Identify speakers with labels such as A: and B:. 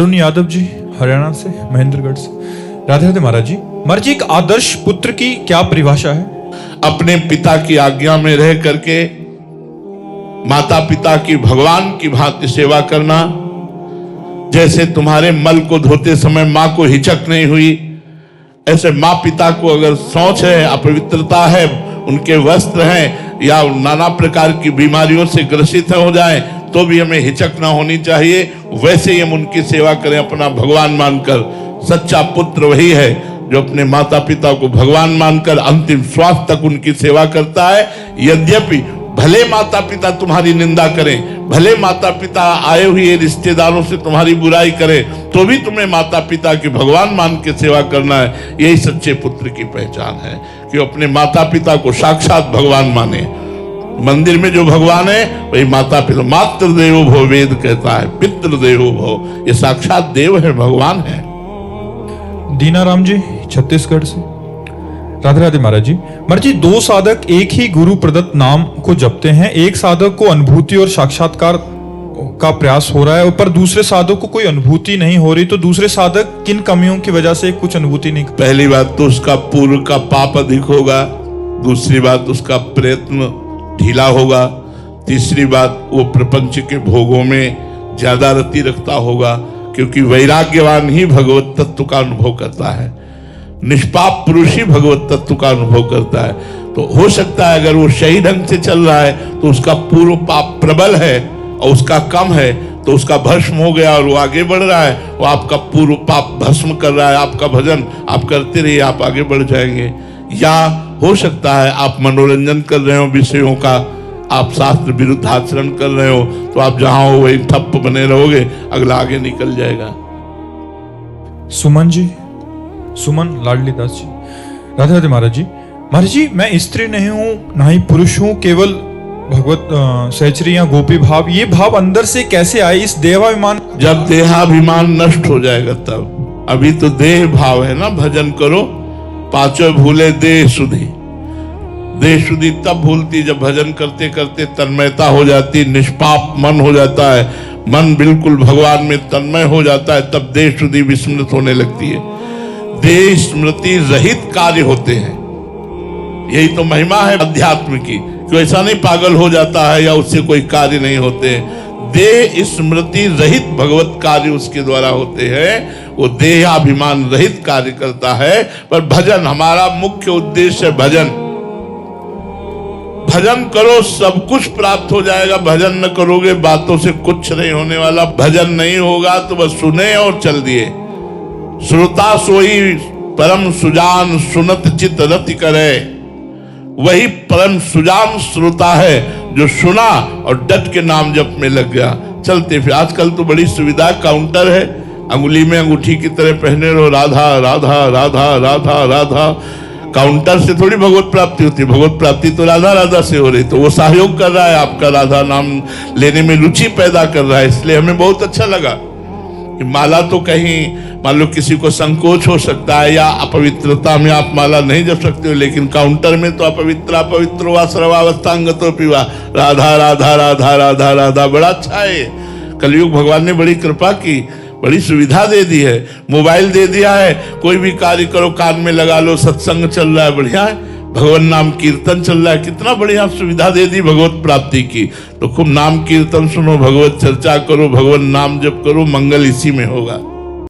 A: अरुण यादव जी हरियाणा से, महेंद्रगढ़ से। राधे राधे महाराज जी। महाराज जी, एक आदर्श पुत्र की क्या परिभाषा है?
B: अपने पिता की आज्ञा में रह करके माता पिता की भगवान की भांति सेवा करना। जैसे तुम्हारे मल को धोते समय माँ को हिचक नहीं हुई, ऐसे माँ पिता को अगर शौच है, अपवित्रता है, उनके वस्त्र हैं या नाना प्रकार की बीमारियों से ग्रसित हो जाए तो भी हमें हिचक ना होनी चाहिए। वैसे ही हम उनकी सेवा करें अपना भगवान मानकर। सच्चा पुत्र वही है जो अपने माता पिता को भगवान मानकर अंतिम श्वास तक उनकी सेवा करता है। यद्यपि भले माता पिता तुम्हारी निंदा करें, भले माता पिता आए हुए रिश्तेदारों से तुम्हारी बुराई करें, तो भी तुम्हें माता पिता की भगवान मान के सेवा करना है। यही सच्चे पुत्र की पहचान है कि अपने माता पिता को साक्षात भगवान माने। मंदिर में जो भगवान है वही माता पिता। मातृ देवो भव वेद कहता है, पितृ देवो भव, ये साक्षात देव है, भगवान है।
A: दीनाराम जी छत्तीसगढ़ से। राधे राधे महाराज जी। महाराज जी, दो साधक एक ही गुरु प्रदत्त नाम को जपते हैं। एक साधक को अनुभूति और साक्षात्कार का प्रयास हो रहा है, पर दूसरे साधक को कोई अनुभूति नहीं हो रही, तो दूसरे साधक किन कमियों की वजह से कुछ अनुभूति नहीं?
B: पहली बात तो उसका पूर्व का पाप अधिक होगा, दूसरी बात उसका प्रयत्न ढीला होगा, तीसरी बात वो प्रपंच के भोगों में ज्यादा रति रखता होगा, क्योंकि वैराग्यवान ही भगवत तत्व का अनुभव करता है। निष्पाप पुरुष ही भगवत तत्व का अनुभव करता है। तो हो सकता है अगर वो सही ढंग से चल रहा है तो उसका पूर्व पाप प्रबल है और उसका कम है, तो उसका भस्म हो गया और वो आगे बढ़ रहा है। वो आपका पूर्व पाप भस्म कर रहा है। आपका भजन आप करते रहिए, आप आगे बढ़ जाएंगे। या हो सकता है आप मनोरंजन कर रहे हो विषयों का, आप शास्त्र विरुद्ध आचरण कर रहे हो, तो आप जहां हो वही ठप्प बने रहोगे, अगला आगे निकल जाएगा।
A: सुमन जी, सुमन लाडली दास जी। राधे राधे महाराज जी। महाराज जी, मैं स्त्री नहीं हूँ ना ही पुरुष हूँ, केवल भगवत सहचरी या गोपी भाव, ये भाव अंदर से कैसे आए? इस देहाभिमान,
B: जब देहाभिमान नष्ट हो जाएगा तब। अभी तो देह भाव है ना। भजन करो पांचों भूले देह सुधी। देह शुद्धि तब भूलती जब भजन करते करते तन्मयता हो जाती, निष्पाप मन हो जाता है, मन बिल्कुल भगवान में तन्मय हो जाता है, तब देह शुद्धि विस्मृत होने लगती है। देह स्मृति रहित कार्य होते हैं। यही तो महिमा है अध्यात्म की, कि ऐसा नहीं पागल हो जाता है या उससे कोई कार्य नहीं होते। देह स्मृति रहित भगवत कार्य उसके द्वारा होते हैं। वो देहाभिमान रहित कार्य करता है। पर भजन हमारा मुख्य उद्देश्य है। भजन करो, सब कुछ प्राप्त हो जाएगा। भजन न करोगे बातों से कुछ नहीं होने वाला। भजन नहीं होगा तो बस सुने और चल दिए। श्रोता सोई परम सुजान, सुनत चित रति करे। वही परम सुजान श्रोता है जो सुना और डट के नाम जप में लग गया। चलते फिर आजकल तो बड़ी सुविधा, काउंटर है, अंगुली में अंगूठी की तरह पहने रहो, राधा राधा राधा राधा राधा। काउंटर से थोड़ी भगवत प्राप्ति होती है। भगवत प्राप्ति तो राधा राधा से हो रही। तो वो सहयोग कर रहा है, आपका राधा नाम लेने में रुचि पैदा कर रहा है। इसलिए हमें बहुत अच्छा लगा कि माला तो कहीं मान लो किसी को संकोच हो सकता है या अपवित्रता में आप माला नहीं जप सकते हो, लेकिन काउंटर में तो अपवित्र वा सर्वावस्थांग तो पीवा, राधा राधा राधा राधा राधा। बड़ा अच्छा है। कलयुग भगवान ने बड़ी कृपा की, बड़ी सुविधा दे दी है। मोबाइल दे दिया है, कोई भी कार्य करो कान में लगा लो, सत्संग चल रहा है, बढ़िया है। भगवान नाम कीर्तन चल रहा है, कितना बढ़िया सुविधा दे दी भगवत प्राप्ति की। तो खूब नाम कीर्तन सुनो, भगवत चर्चा करो, भगवान नाम जप करो, मंगल इसी में होगा।